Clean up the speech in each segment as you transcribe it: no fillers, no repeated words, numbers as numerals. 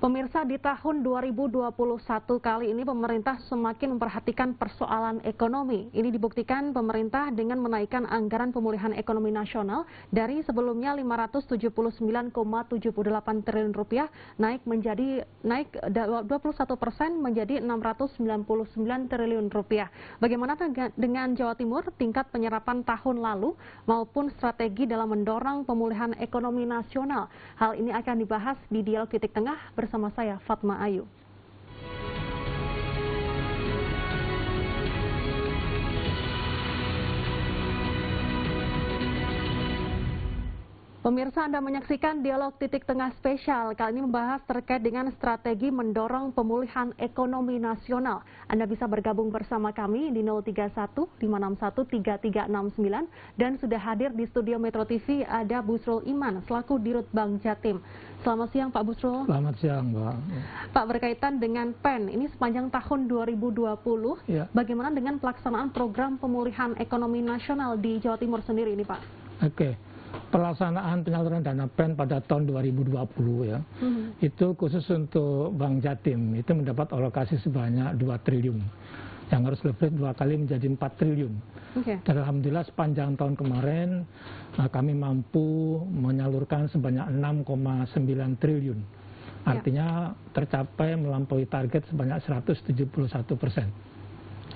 Pemirsa, di tahun 2021 kali ini pemerintah semakin memperhatikan persoalan ekonomi. Ini dibuktikan pemerintah dengan menaikkan anggaran pemulihan ekonomi nasional dari sebelumnya 579,78 triliun rupiah naik 21% menjadi 699 triliun rupiah. Bagaimana dengan Jawa Timur, tingkat penyerapan tahun lalu maupun strategi dalam mendorong pemulihan ekonomi nasional? Hal ini akan dibahas di Dialog Titik Tengah bersama saya, Fatma Ayu. Pemirsa, Anda menyaksikan Dialog Titik Tengah spesial. Kali ini membahas terkait dengan strategi mendorong pemulihan ekonomi nasional. Anda bisa bergabung bersama kami di 031-561-3369 dan sudah hadir di studio Metro TV ada Busrul Iman selaku Dirut Bank Jatim. Selamat siang Pak Busrul. Selamat siang Mbak. Pak, berkaitan dengan PEN, ini sepanjang tahun 2020, bagaimana dengan pelaksanaan program pemulihan ekonomi nasional di Jawa Timur sendiri ini Pak? Oke. Pelaksanaan penyaluran dana PEN pada tahun 2020 ya, itu khusus untuk Bank Jatim, itu mendapat alokasi sebanyak 2 triliun, yang harus lebih 2 kali menjadi 4 triliun. Dan alhamdulillah sepanjang tahun kemarin kami mampu menyalurkan sebanyak 6,9 triliun. Artinya tercapai melampaui target sebanyak 171%.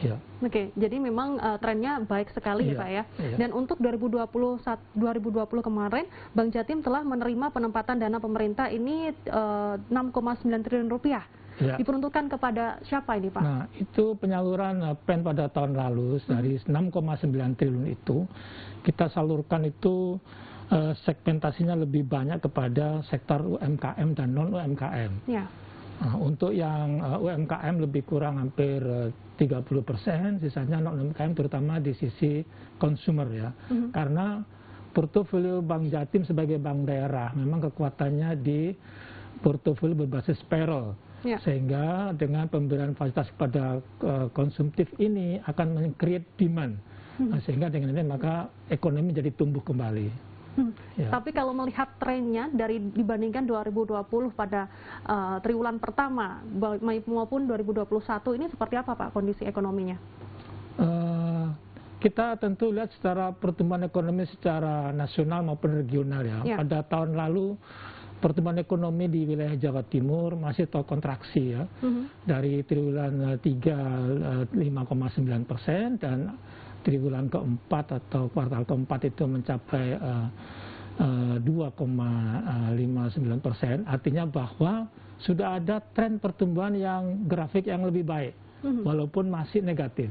Ya. Oke, jadi memang trennya baik sekali ya Pak ya. Dan untuk 2020 kemarin, Bank Jatim telah menerima penempatan dana pemerintah ini 6,9 triliun rupiah. Diperuntukkan kepada siapa ini Pak? Nah, itu penyaluran PEN pada tahun lalu dari 6,9 triliun itu kita salurkan itu segmentasinya lebih banyak kepada sektor UMKM dan non UMKM. Nah, untuk yang UMKM lebih kurang hampir 30%, sisanya non UMKM terutama di sisi konsumer ya. Karena portofolio Bank Jatim sebagai bank daerah memang kekuatannya di portofolio berbasis payroll. Sehingga dengan pemberian fasilitas kepada konsumtif ini akan men-create demand. Sehingga dengan ini maka ekonomi jadi tumbuh kembali. Tapi kalau melihat trennya dibandingkan 2020 pada triwulan pertama maupun 2021 ini seperti apa Pak kondisi ekonominya? Kita tentu lihat secara pertumbuhan ekonomi secara nasional maupun regional ya. Pada tahun lalu pertumbuhan ekonomi di wilayah Jawa Timur masih kontraksi ya. Dari triwulan 3 5,9% dan triwulan keempat atau kuartal keempat itu mencapai 2,59%. Artinya bahwa sudah ada tren pertumbuhan yang grafik yang lebih baik, walaupun masih negatif.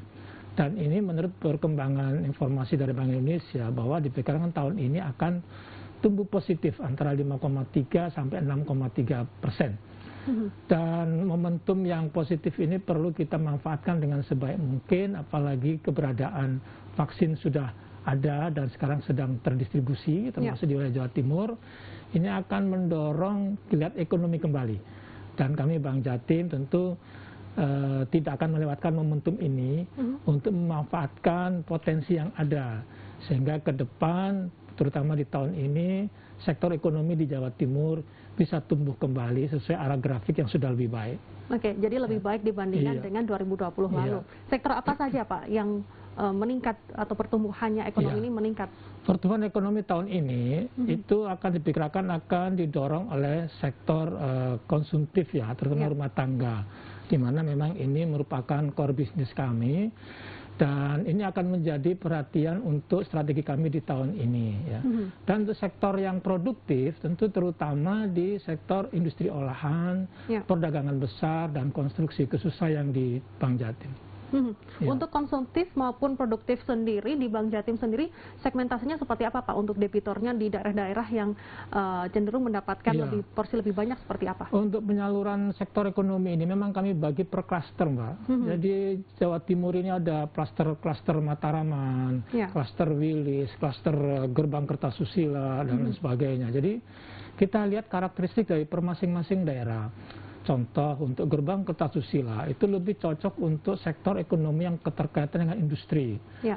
Dan ini menurut perkembangan informasi dari Bank Indonesia bahwa diperkirakan tahun ini akan tumbuh positif antara 5,3 sampai 6,3%. Dan momentum yang positif ini perlu kita manfaatkan dengan sebaik mungkin, apalagi keberadaan vaksin sudah ada dan sekarang sedang terdistribusi termasuk di wilayah Jawa Timur. Ini akan mendorong geliat ekonomi kembali, dan kami Bank Jatim tentu tidak akan melewatkan momentum ini untuk memanfaatkan potensi yang ada, sehingga ke depan terutama di tahun ini sektor ekonomi di Jawa Timur bisa tumbuh kembali sesuai arah grafik yang sudah lebih baik. Oke, jadi lebih baik dibandingkan dengan 2020 lalu. Sektor apa saja Pak yang meningkat atau pertumbuhannya ekonomi ini meningkat? Pertumbuhan ekonomi tahun ini itu akan diperkirakan akan didorong oleh sektor konsumtif ya, terutama rumah tangga, di mana memang ini merupakan core bisnis kami. Dan ini akan menjadi perhatian untuk strategi kami di tahun ini ya. Dan untuk sektor yang produktif tentu terutama di sektor industri olahan, perdagangan besar dan konstruksi khususnya yang di Bank Jatim. Untuk konsumtif maupun produktif sendiri di Bank Jatim sendiri segmentasinya seperti apa Pak untuk debitornya di daerah-daerah yang cenderung mendapatkan porsi lebih banyak seperti apa? Untuk penyaluran sektor ekonomi ini memang kami bagi per klaster Mbak. Jadi Jawa Timur ini ada klaster Mataraman, klaster Wilis, klaster Gerbang Kertasusila dan lain sebagainya. Jadi kita lihat karakteristik dari per masing-masing daerah. Contoh untuk gerbang Kertasusila itu lebih cocok untuk sektor ekonomi yang keterkaitan dengan industri,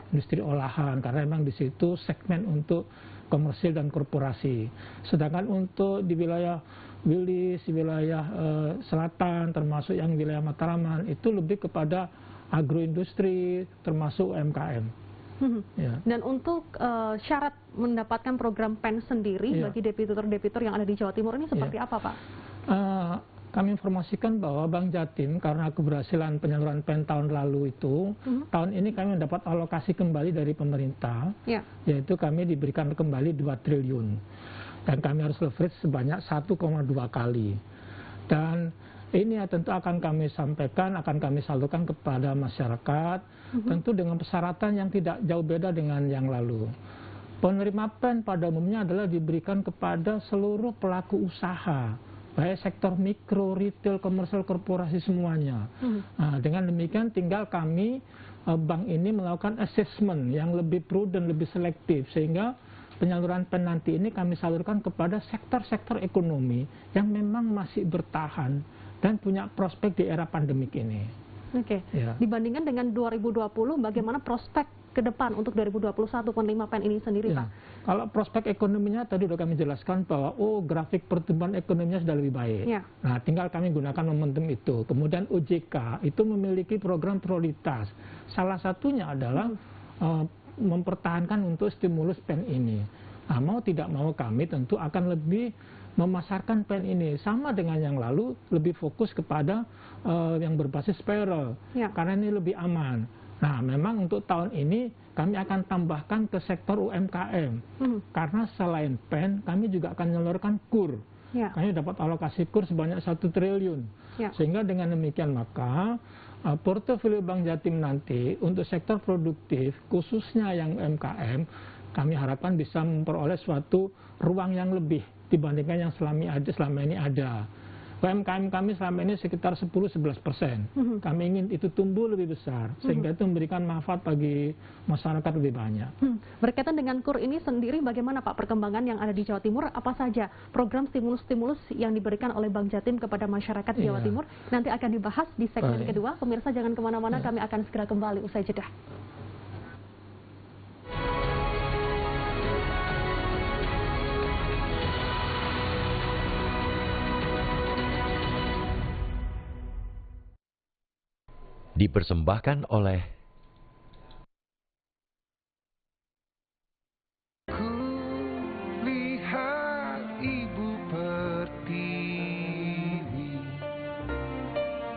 industri olahan, karena memang di situ segmen untuk komersil dan korporasi. Sedangkan untuk di wilayah Wilis, di wilayah selatan, termasuk yang wilayah Mataraman, itu lebih kepada agroindustri, termasuk UMKM. Ya. Dan untuk syarat mendapatkan program PEN sendiri bagi debitur-debitur yang ada di Jawa Timur ini seperti apa, Pak? Kami informasikan bahwa Bank Jatim karena keberhasilan penyaluran PEN tahun lalu itu, tahun ini kami mendapat alokasi kembali dari pemerintah, yaitu kami diberikan kembali 2 triliun. Dan kami harus leverage sebanyak 1,2 kali. Dan ini tentu akan kami sampaikan, akan kami salurkan kepada masyarakat, tentu dengan persyaratan yang tidak jauh beda dengan yang lalu. Penerima PEN pada umumnya adalah diberikan kepada seluruh pelaku usaha, baik sektor mikro, retail, komersial, korporasi semuanya. Nah, dengan demikian tinggal kami, bank ini melakukan assessment yang lebih prudent, lebih selektif, sehingga penyaluran PEN nanti ini kami salurkan kepada sektor-sektor ekonomi yang memang masih bertahan dan punya prospek di era pandemik ini. Oke. Dibandingkan dengan 2020, bagaimana prospek ke depan untuk 2021 penerima PEN ini sendiri, Pak? Kalau prospek ekonominya tadi sudah kami jelaskan bahwa grafik pertumbuhan ekonominya sudah lebih baik. Nah, tinggal kami gunakan momentum itu. Kemudian OJK itu memiliki program prioritas. Salah satunya adalah mempertahankan untuk stimulus PEN ini. Nah, mau tidak mau kami tentu akan lebih memasarkan PEN ini sama dengan yang lalu, lebih fokus kepada yang berbasis payroll, karena ini lebih aman. Nah, memang untuk tahun ini kami akan tambahkan ke sektor UMKM, karena selain PEN kami juga akan menyalurkan KUR. Kami dapat alokasi KUR sebanyak 1 triliun. Sehingga dengan demikian maka portofolio Bank Jatim nanti untuk sektor produktif, khususnya yang UMKM, kami harapkan bisa memperoleh suatu ruang yang lebih dibandingkan yang selama ini ada. UMKM kami selama ini sekitar 10-11%. Kami ingin itu tumbuh lebih besar, sehingga itu memberikan manfaat bagi masyarakat lebih banyak. Berkaitan dengan KUR ini sendiri, bagaimana Pak perkembangan yang ada di Jawa Timur? Apa saja program stimulus-stimulus yang diberikan oleh Bank Jatim kepada masyarakat Jawa Timur? Nanti akan dibahas di segmen kedua. Pemirsa jangan kemana-mana, kami akan segera kembali usai jeda. Dipersembahkan oleh Ku lihat Ibu Pertiwi,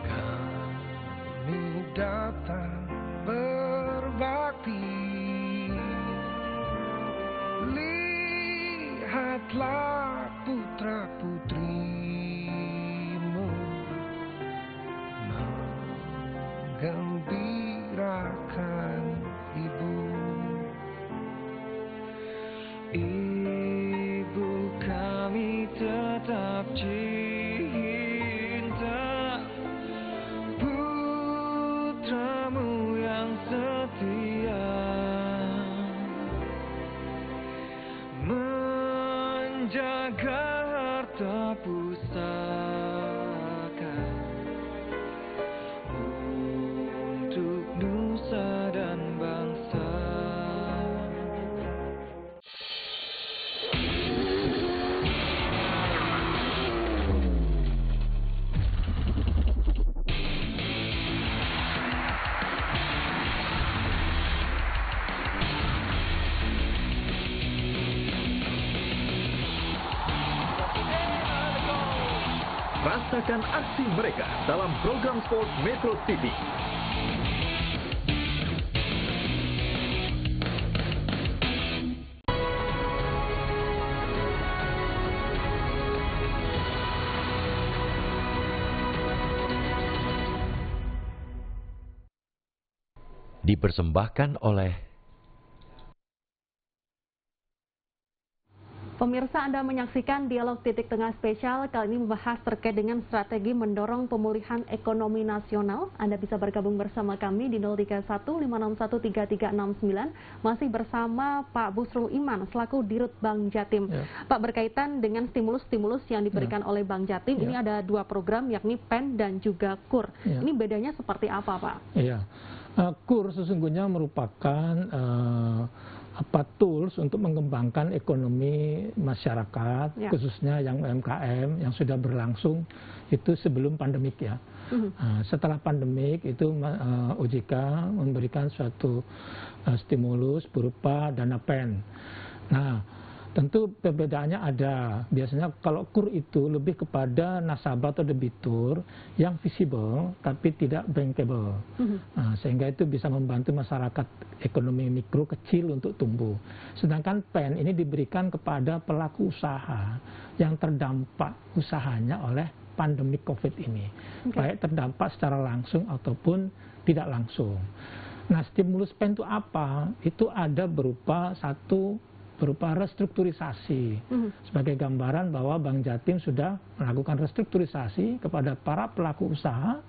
kami datang berbakti. Lihatlah putra-putrimu gembirakan Ibu. Ibu kami tetap cinta putramu yang setia, menjaga harta pusaka untuk nusa dan bangsa. Rasakan aksi mereka dalam program sport Metro TV. dipersembahkan oleh Pemirsa, Anda menyaksikan Dialog Titik Tengah Spesial, kali ini membahas terkait dengan strategi mendorong pemulihan ekonomi nasional. Anda bisa bergabung bersama kami di 031-561-3369, masih bersama Pak Busrul Iman selaku Dirut Bank Jatim. Pak, berkaitan dengan stimulus-stimulus yang diberikan oleh Bank Jatim, ini ada dua program, yakni PEN dan juga KUR. Ini bedanya seperti apa, Pak? KUR sesungguhnya merupakan tools untuk mengembangkan ekonomi masyarakat, khususnya yang UMKM yang sudah berlangsung itu sebelum pandemik ya. Setelah pandemik itu OJK memberikan suatu stimulus berupa dana PEN. Nah, tentu perbedaannya ada. Biasanya kalau KUR itu lebih kepada nasabah atau debitur yang visible tapi tidak bankable. Sehingga itu bisa membantu masyarakat ekonomi mikro kecil untuk tumbuh. Sedangkan PEN ini diberikan kepada pelaku usaha yang terdampak usahanya oleh pandemi COVID ini. Baik terdampak secara langsung ataupun tidak langsung. Nah, stimulus PEN itu apa? Itu ada berupa restrukturisasi. Sebagai gambaran bahwa Bank Jatim sudah melakukan restrukturisasi kepada para pelaku usaha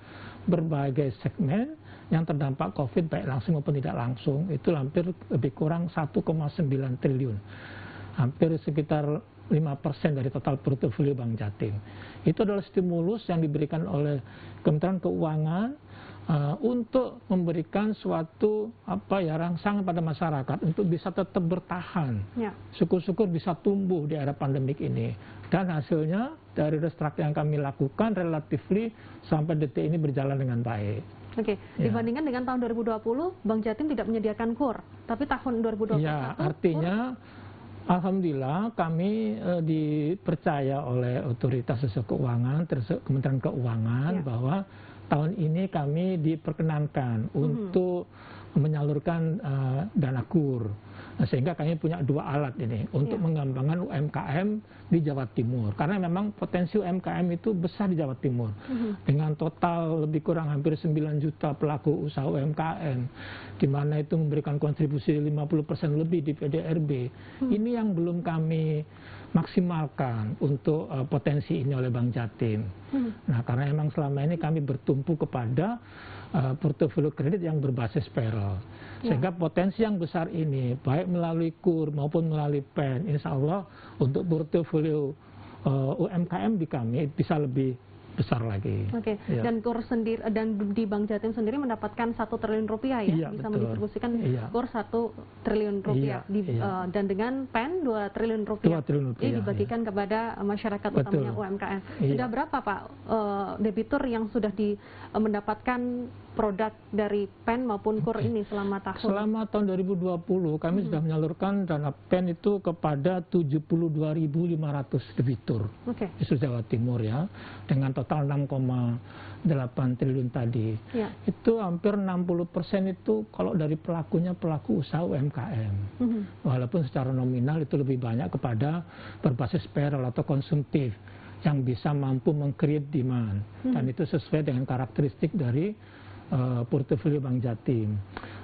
berbagai segmen yang terdampak COVID baik langsung maupun tidak langsung. Itu hampir lebih kurang 1,9 triliun. Hampir sekitar 5% dari total portofolio Bank Jatim. Itu adalah stimulus yang diberikan oleh Kementerian Keuangan untuk memberikan suatu rangsangan pada masyarakat untuk bisa tetap bertahan, syukur-syukur bisa tumbuh di era pandemik ini. Dan hasilnya dari restructuring yang kami lakukan relatifly sampai detik ini berjalan dengan baik. Dibandingkan dengan tahun 2020, Bank Jatim tidak menyediakan KUR, tapi tahun 2021 artinya alhamdulillah kami dipercaya oleh otoritas jasa keuangan, Kementerian Keuangan bahwa tahun ini kami diperkenankan untuk menyalurkan dana KUR. Sehingga kami punya dua alat ini untuk mengembangkan UMKM di Jawa Timur. Karena memang potensi UMKM itu besar di Jawa Timur. Dengan total lebih kurang hampir 9 juta pelaku usaha UMKM. Di mana itu memberikan kontribusi 50% lebih di PDRB. Ini yang belum kami maksimalkan untuk potensi ini oleh Bank Jatim. Nah, karena memang selama ini kami bertumpu kepada portofolio kredit yang berbasis payroll. Sehingga potensi yang besar ini, baik melalui KUR maupun melalui PEN, insya Allah untuk portofolio UMKM di kami bisa lebih besar lagi. Dan KUR sendiri dan di Bank Jatim sendiri mendapatkan 1 triliun rupiah bisa mendistribusikan KUR 1 triliun rupiah dan dengan PEN 2 triliun rupiah. Ini dibagikan kepada masyarakat utamanya UMKM. Sudah berapa Pak debitur yang sudah mendapatkan produk dari PEN maupun KUR ini selama tahun? Selama tahun 2020 kami sudah menyalurkan dana PEN itu kepada 72.500 debitur di Jawa Timur ya, dengan total 6,8 triliun tadi. Itu hampir 60% itu kalau dari pelakunya pelaku usaha UMKM. Walaupun secara nominal itu lebih banyak kepada berbasis payroll atau konsumtif yang bisa mampu meng-create demand. Dan itu sesuai dengan karakteristik dari portofolio Bank Jatim.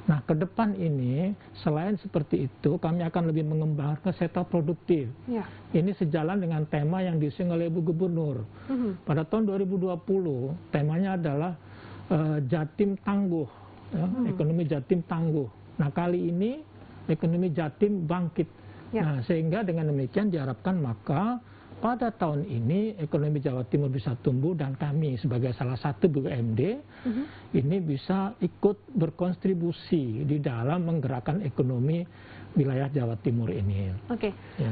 Nah, ke depan ini selain seperti itu kami akan lebih mengembangkan sektor produktif. Ini sejalan dengan tema yang diusung oleh Ibu Gubernur. Pada tahun 2020 temanya adalah Jatim Tangguh, ekonomi Jatim tangguh. Nah, kali ini ekonomi Jatim bangkit. Nah, sehingga dengan demikian diharapkan maka pada tahun ini ekonomi Jawa Timur bisa tumbuh dan kami sebagai salah satu BUMD ini bisa ikut berkontribusi di dalam menggerakkan ekonomi wilayah Jawa Timur ini.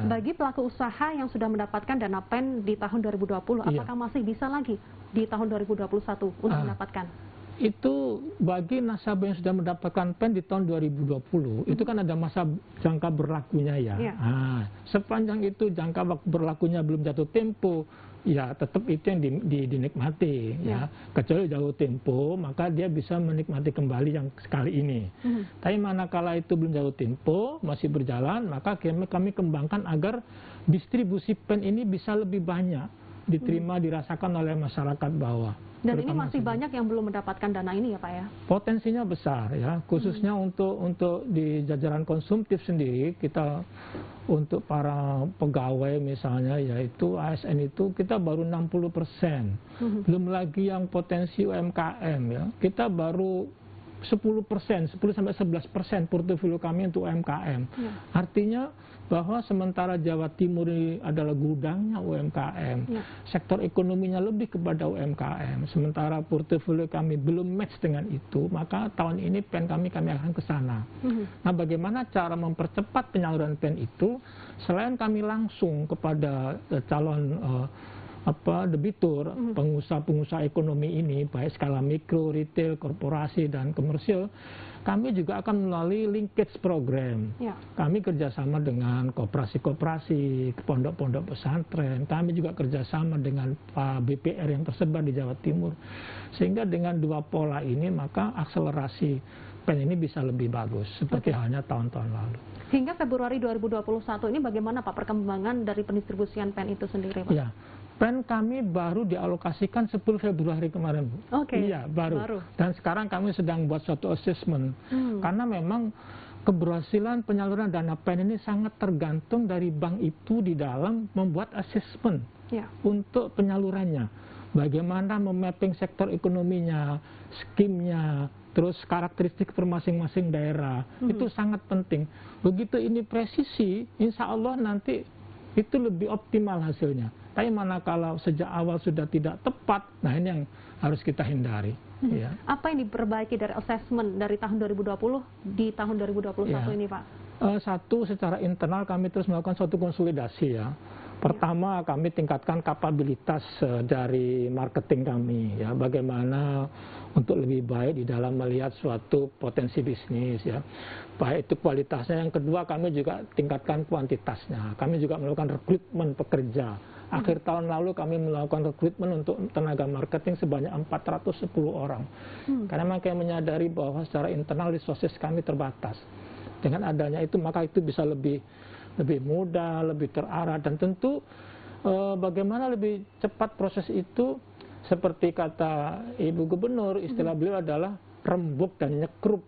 Bagi pelaku usaha yang sudah mendapatkan dana PEN di tahun 2020, apakah masih bisa lagi di tahun 2021 untuk mendapatkan? Itu bagi nasabah yang sudah mendapatkan PEN di tahun 2020 itu kan ada masa jangka berlakunya ya. Sepanjang itu jangka waktu berlakunya belum jatuh tempo, ya tetap itu yang dinikmati ya. Kecuali jatuh tempo maka dia bisa menikmati kembali yang sekali ini. Tapi manakala itu belum jatuh tempo, masih berjalan, maka kami kembangkan agar distribusi PEN ini bisa lebih banyak diterima, dirasakan oleh masyarakat bawah. Dan ini masih banyak yang belum mendapatkan dana ini ya Pak ya? Potensinya besar ya, khususnya untuk di jajaran konsumtif sendiri, kita untuk para pegawai misalnya, yaitu ASN itu kita baru 60%. Belum lagi yang potensi UMKM ya, kita baru 10%, 10-11% portofolio kami untuk UMKM. Artinya bahwa sementara Jawa Timur ini adalah gudangnya UMKM, sektor ekonominya lebih kepada UMKM, sementara portofolio kami belum match dengan itu, maka tahun ini PEN kami akan ke sana. Nah, bagaimana cara mempercepat penyaluran PEN itu, selain kami langsung kepada calon debitur, pengusaha-pengusaha ekonomi ini, baik skala mikro, retail, korporasi, dan komersil, kami juga akan melalui linkage program. Kami kerjasama dengan koperasi-koperasi, pondok-pondok pesantren, kami juga kerjasama dengan BPR yang tersebar di Jawa Timur. Sehingga dengan dua pola ini, maka akselerasi PEN ini bisa lebih bagus, seperti halnya tahun-tahun lalu. Hingga Februari 2021 ini bagaimana Pak perkembangan dari pendistribusian PEN itu sendiri Pak? Ya. PEN kami baru dialokasikan 10 Februari kemarin, Bu. Iya, baru. Dan sekarang kami sedang buat suatu assessment. Karena memang keberhasilan penyaluran dana PEN ini sangat tergantung dari bank itu di dalam membuat assessment untuk penyalurannya. Bagaimana memapping sektor ekonominya, skimnya, terus karakteristik per masing-masing daerah. Itu sangat penting. Begitu ini presisi, insya Allah nanti itu lebih optimal hasilnya. Tapi manakala sejak awal sudah tidak tepat, nah ini yang harus kita hindari. Ya. Apa yang diperbaiki dari assessment dari tahun 2020 di tahun 2021 ini Pak? Satu, secara internal kami terus melakukan suatu konsolidasi ya. Pertama, kami tingkatkan kapabilitas dari marketing kami ya, bagaimana untuk lebih baik di dalam melihat suatu potensi bisnis ya, baik itu kualitasnya. Yang kedua, kami juga tingkatkan kuantitasnya. Kami juga melakukan rekrutmen pekerja. Akhir tahun lalu kami melakukan rekrutmen untuk tenaga marketing sebanyak 410 orang. Karena memang kami menyadari bahwa secara internal resources kami terbatas. Dengan adanya itu, maka itu bisa lebih mudah, lebih terarah, dan tentu bagaimana lebih cepat proses itu, seperti kata Ibu Gubernur, istilah beliau adalah rembuk dan nyekrup.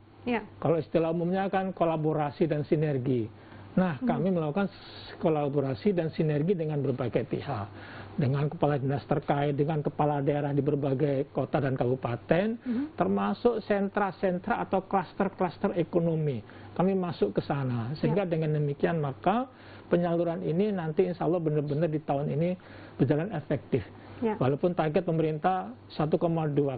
Kalau istilah umumnya kan kolaborasi dan sinergi. Nah, kami melakukan kolaborasi dan sinergi dengan berbagai pihak, dengan kepala dinas terkait, dengan kepala daerah di berbagai kota dan kabupaten, termasuk sentra-sentra atau klaster-klaster ekonomi. Kami masuk ke sana, sehingga dengan demikian maka penyaluran ini nanti insya Allah benar-benar di tahun ini berjalan efektif. Walaupun target pemerintah 1,2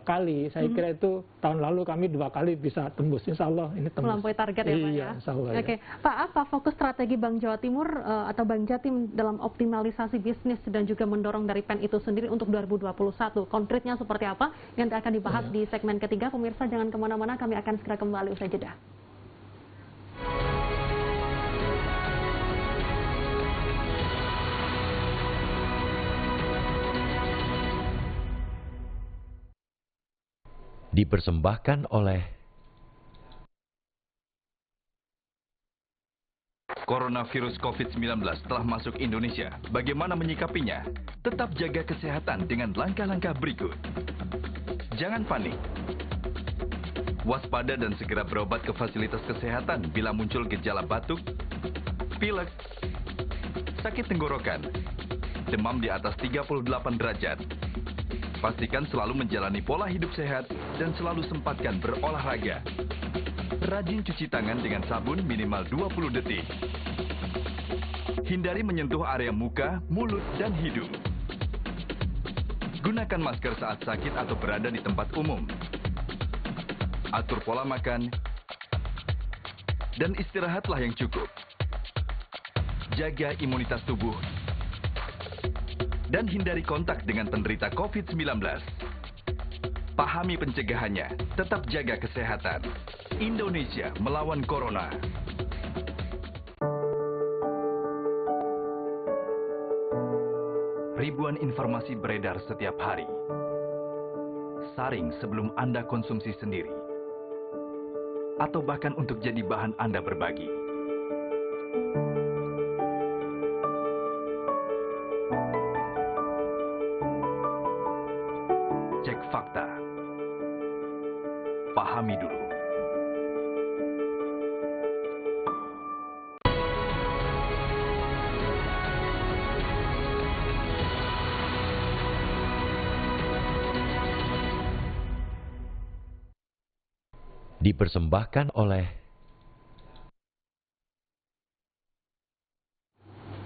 kali, saya kira itu tahun lalu kami 2 kali bisa tembus. Insya Allah ini tembus. Melampaui target ya Pak ya? Insya Allah, Oke. Pak, apa fokus strategi Bank Jawa Timur atau Bank Jatim dalam optimalisasi bisnis dan juga mendorong dari PEN itu sendiri untuk 2021? Konkretnya seperti apa? Yang akan dibahas di segmen ketiga. Pemirsa jangan kemana-mana, kami akan segera kembali usai jeda. Dipersembahkan oleh Coronavirus COVID-19 telah masuk Indonesia. Bagaimana menyikapinya? Tetap jaga kesehatan dengan langkah-langkah berikut. Jangan panik. Waspada dan segera berobat ke fasilitas kesehatan bila muncul gejala batuk, pilek, sakit tenggorokan, demam di atas 38 derajat. Pastikan selalu menjalani pola hidup sehat dan selalu sempatkan berolahraga. Rajin cuci tangan dengan sabun minimal 20 detik. Hindari menyentuh area muka, mulut, dan hidung. Gunakan masker saat sakit atau berada di tempat umum. Atur pola makan dan istirahatlah yang cukup. Jaga imunitas tubuh dan hindari kontak dengan penderita COVID-19. Pahami pencegahannya, tetap jaga kesehatan. Indonesia melawan Corona. Ribuan informasi beredar setiap hari. Saring sebelum Anda konsumsi sendiri. Atau bahkan untuk jadi bahan Anda berbagi. dipersembahkan oleh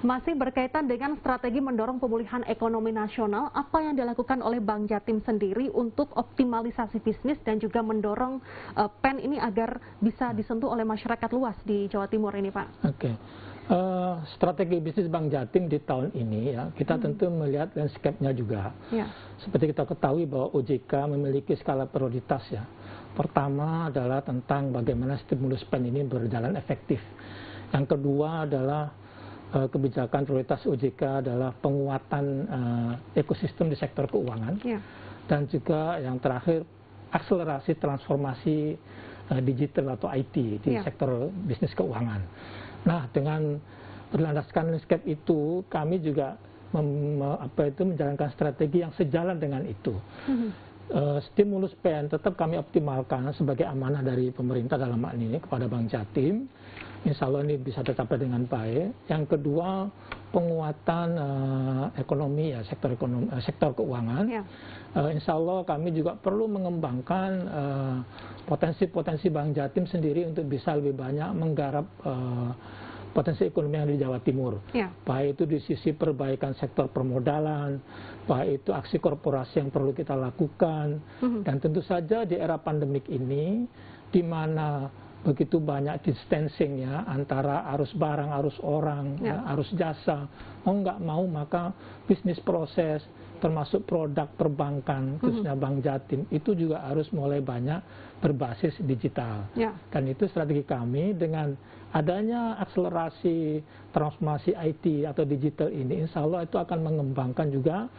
Masih berkaitan dengan strategi mendorong pemulihan ekonomi nasional, apa yang dilakukan oleh Bank Jatim sendiri untuk optimalisasi bisnis dan juga mendorong PEN ini agar bisa disentuh oleh masyarakat luas di Jawa Timur ini, Pak? Oke. Strategi bisnis Bank Jatim di tahun ini ya, kita tentu melihat landscape-nya juga. Ya. Seperti kita ketahui bahwa OJK memiliki skala prioritas ya. Pertama adalah tentang bagaimana stimulus PEN ini berjalan efektif. Yang kedua adalah kebijakan prioritas OJK adalah penguatan ekosistem di sektor keuangan, dan juga yang terakhir akselerasi transformasi digital atau IT di sektor bisnis keuangan. Nah, dengan berlandaskan landscape itu, kami juga menjalankan strategi yang sejalan dengan itu. Stimulus PEN tetap kami optimalkan sebagai amanah dari pemerintah dalam hal ini kepada Bank Jatim. Insya Allah ini bisa tercapai dengan baik. Yang kedua, penguatan ekonomi ya, sektor keuangan. Insya Allah kami juga perlu mengembangkan potensi-potensi Bank Jatim sendiri untuk bisa lebih banyak menggarap potensi ekonomi yang di Jawa Timur. Baik itu di sisi perbaikan sektor permodalan, baik itu aksi korporasi yang perlu kita lakukan, dan tentu saja di era pandemik ini, di mana begitu banyak distancing ya antara arus barang, arus orang, arus jasa, mau nggak mau maka bisnis proses termasuk produk perbankan khususnya Bank Jatim itu juga harus mulai banyak berbasis digital. Dan itu strategi kami dengan adanya akselerasi transformasi IT atau digital ini, insya Allah itu akan mengembangkan juga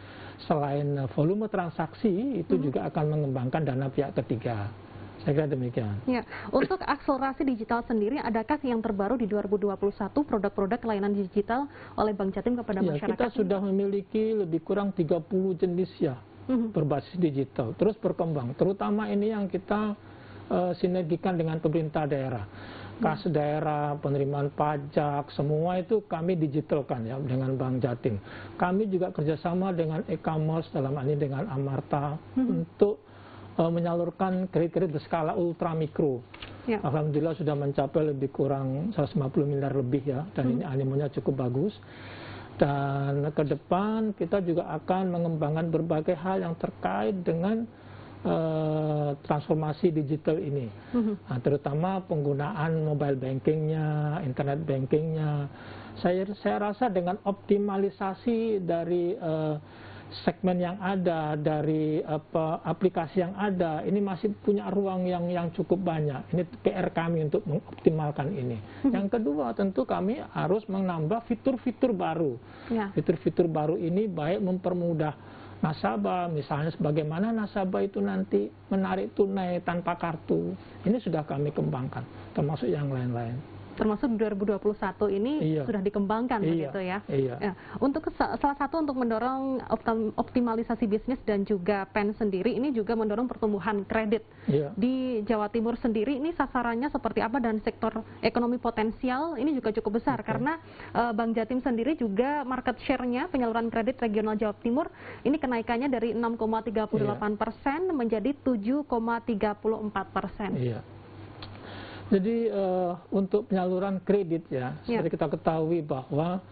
selain volume transaksi itu juga akan mengembangkan dana pihak ketiga. Saya kira demikian. Ya, untuk akselerasi digital sendiri, adakah yang terbaru di 2021 produk-produk layanan digital oleh Bank Jatim kepada masyarakat? Kita sudah memiliki lebih kurang 30 jenis ya berbasis digital, terus berkembang. Terutama ini yang kita sinergikan dengan pemerintah daerah. Kas daerah, penerimaan pajak, semua itu kami digitalkan ya dengan Bank Jatim. Kami juga kerjasama dengan e-commerce dalam hal ini dengan Amarta untuk menyalurkan kredit-kredit berskala ultra mikro. Alhamdulillah sudah mencapai lebih kurang 150 miliar lebih ya, dan ini animonya cukup bagus. Dan ke depan kita juga akan mengembangkan berbagai hal yang terkait dengan transformasi digital ini, terutama penggunaan mobile bankingnya, internet bankingnya. Saya rasa dengan optimalisasi dari segmen yang ada, dari aplikasi yang ada, ini masih punya ruang yang cukup banyak. Ini PR kami untuk mengoptimalkan ini. Yang kedua, tentu kami harus menambah fitur-fitur baru. Fitur-fitur baru ini baik mempermudah nasabah, misalnya sebagaimana nasabah itu nanti menarik tunai tanpa kartu. Ini sudah kami kembangkan, termasuk yang lain-lain. Termasuk 2021 ini sudah dikembangkan begitu ya. Untuk salah satu untuk mendorong optimalisasi bisnis dan juga PEN sendiri, ini juga mendorong pertumbuhan kredit di Jawa Timur sendiri. Ini sasarannya seperti apa, dan sektor ekonomi potensial ini juga cukup besar karena Bank Jatim sendiri juga market share-nya penyaluran kredit regional Jawa Timur ini kenaikannya dari 6,38% menjadi 7,34%. Jadi untuk penyaluran kredit ya, seperti kita ketahui bahwa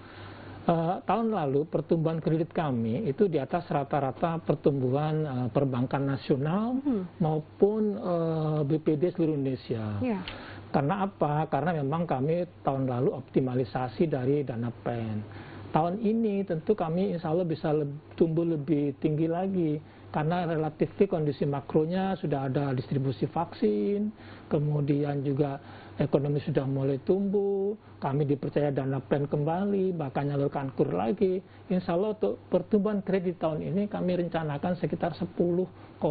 tahun lalu pertumbuhan kredit kami itu di atas rata-rata pertumbuhan perbankan nasional maupun BPD seluruh Indonesia. Karena apa? Karena memang kami tahun lalu optimalisasi dari dana PEN. Tahun ini tentu kami insya Allah bisa tumbuh lebih tinggi lagi, karena relatif kondisi makronya sudah ada distribusi vaksin, kemudian juga ekonomi sudah mulai tumbuh, kami dipercaya dana PEN kembali, bahkan nyalurkan KUR lagi. Insya Allah untuk pertumbuhan kredit tahun ini kami rencanakan sekitar 10,15%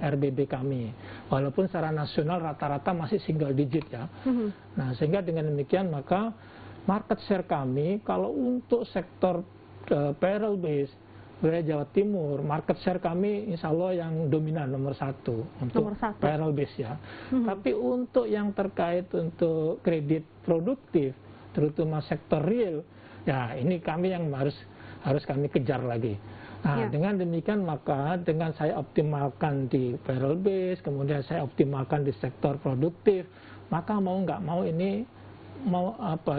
RBB kami. Walaupun secara nasional rata-rata masih single digit ya. Nah, sehingga dengan demikian maka market share kami kalau untuk sektor payroll base wilayah Jawa Timur, market share kami insya Allah yang dominan nomor satu untuk payroll base ya. Tapi untuk yang terkait untuk kredit produktif, terutama sektor real, ya ini kami yang harus kami kejar lagi. Nah, dengan demikian maka dengan saya optimalkan di payroll base, kemudian saya optimalkan di sektor produktif, maka mau nggak mau ini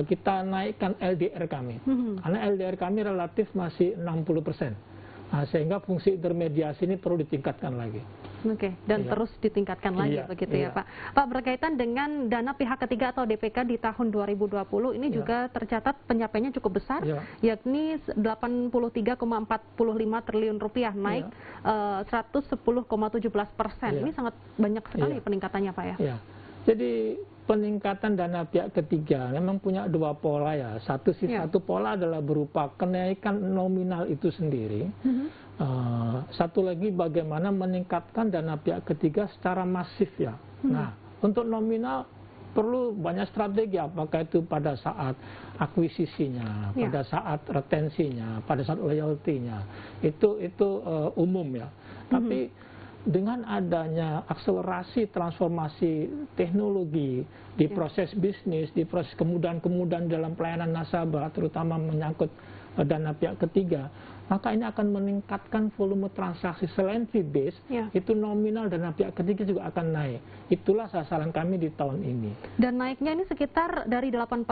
kita naikkan LDR kami. Karena LDR kami relatif masih 60%. Nah, sehingga fungsi intermediasi ini perlu ditingkatkan lagi. Oke, dan terus ditingkatkan lagi begitu ya Pak. Pak, berkaitan dengan dana pihak ketiga atau DPK di tahun 2020 ini juga tercatat pencapaiannya cukup besar, yakni 83,45 triliun rupiah, naik 110,17%. Ini sangat banyak sekali peningkatannya Pak ya. Jadi peningkatan dana pihak ketiga memang punya dua pola ya. Satu pola adalah berupa kenaikan nominal itu sendiri. Satu lagi bagaimana meningkatkan dana pihak ketiga secara masif ya. Nah, untuk nominal perlu banyak strategi, apakah itu pada saat akuisisinya, pada saat retensinya, pada saat loyalty-nya. Itu umum ya. Tapi dengan adanya akselerasi transformasi teknologi di proses bisnis, di proses kemudahan-kemudahan dalam pelayanan nasabah, terutama menyangkut dana pihak ketiga, maka ini akan meningkatkan volume transaksi. Selain fee base, itu nominal dana pihak ketiga juga akan naik. Itulah sasaran kami di tahun ini. Dan naiknya ini sekitar dari 8%,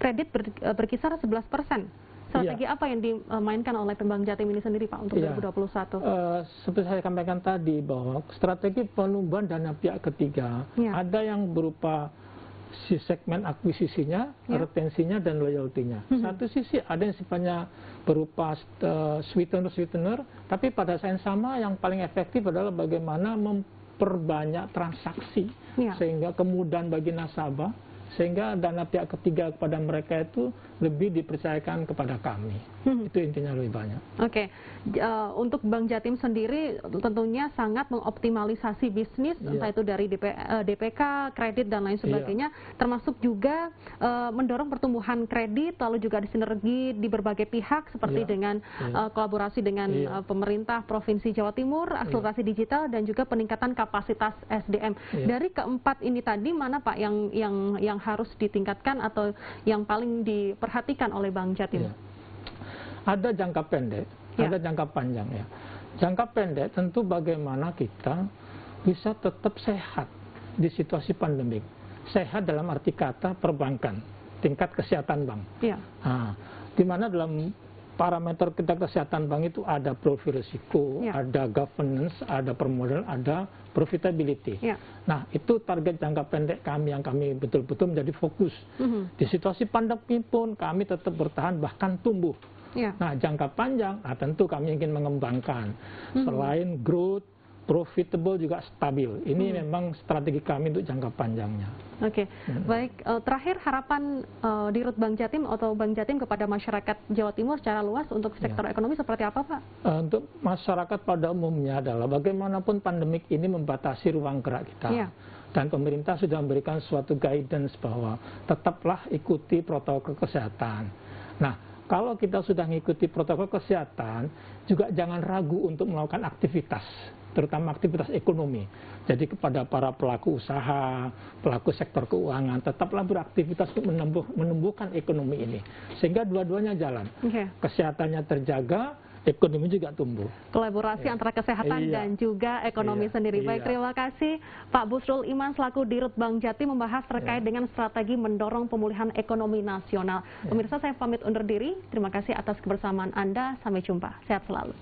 kredit berkisar 11%. Strategi apa yang dimainkan oleh Bank Jatim ini sendiri Pak untuk 2021? Seperti saya sampaikan tadi bahwa strategi penumbuhan dana pihak ketiga ada yang berupa si segmen akuisisinya, retensinya, dan loyalty-nya. Satu sisi ada yang sifatnya berupa sweetener, tapi pada saat yang sama yang paling efektif adalah bagaimana memperbanyak transaksi sehingga kemudahan bagi nasabah, sehingga dana pihak ketiga kepada mereka itu lebih dipercayakan kepada kami. Itu intinya lebih banyak. Oke, untuk Bank Jatim sendiri tentunya sangat mengoptimalisasi bisnis, entah itu dari DPK, kredit, dan lain sebagainya, termasuk juga mendorong pertumbuhan kredit, lalu juga ada sinergi di berbagai pihak, seperti dengan kolaborasi dengan pemerintah Provinsi Jawa Timur, akselerasi digital, dan juga peningkatan kapasitas SDM. Dari keempat ini tadi, mana Pak yang harus ditingkatkan atau yang paling diperhatikan oleh Bank Jatim? Ada jangka pendek, ada jangka panjang ya. Jangka pendek tentu bagaimana kita bisa tetap sehat di situasi pandemik. Sehat dalam arti kata perbankan, tingkat kesehatan bank. Nah, di mana dalam parameter tingkat kesehatan bank itu ada profil risiko, ada governance, ada permodalan, ada profitability. Nah, itu target jangka pendek kami yang kami betul-betul menjadi fokus. Di situasi pandemi pun kami tetap bertahan bahkan tumbuh. Nah, jangka panjang, tentu kami ingin mengembangkan. Selain growth, profitable juga stabil. Ini memang strategi kami untuk jangka panjangnya. Oke, baik. Terakhir harapan di Rut Bank Jatim atau Bank Jatim kepada masyarakat Jawa Timur secara luas untuk sektor ekonomi seperti apa Pak? Untuk masyarakat pada umumnya adalah bagaimanapun pandemik ini membatasi ruang gerak kita. Dan pemerintah sudah memberikan suatu guidance bahwa tetaplah ikuti protokol kesehatan. Nah, kalau kita sudah mengikuti protokol kesehatan, juga jangan ragu untuk melakukan aktivitas, terutama aktivitas ekonomi. Jadi kepada para pelaku usaha, pelaku sektor keuangan, tetaplah beraktivitas untuk menumbuhkan ekonomi ini. Sehingga dua-duanya jalan. Kesehatannya terjaga, ekonomi juga tumbuh. Kolaborasi antara kesehatan dan juga ekonomi sendiri. Baik, terima kasih Pak Busrul Iman selaku Dirut Bank Jatim membahas terkait dengan strategi mendorong pemulihan ekonomi nasional. Pemirsa, saya pamit undur diri. Terima kasih atas kebersamaan Anda. Sampai jumpa. Sehat selalu.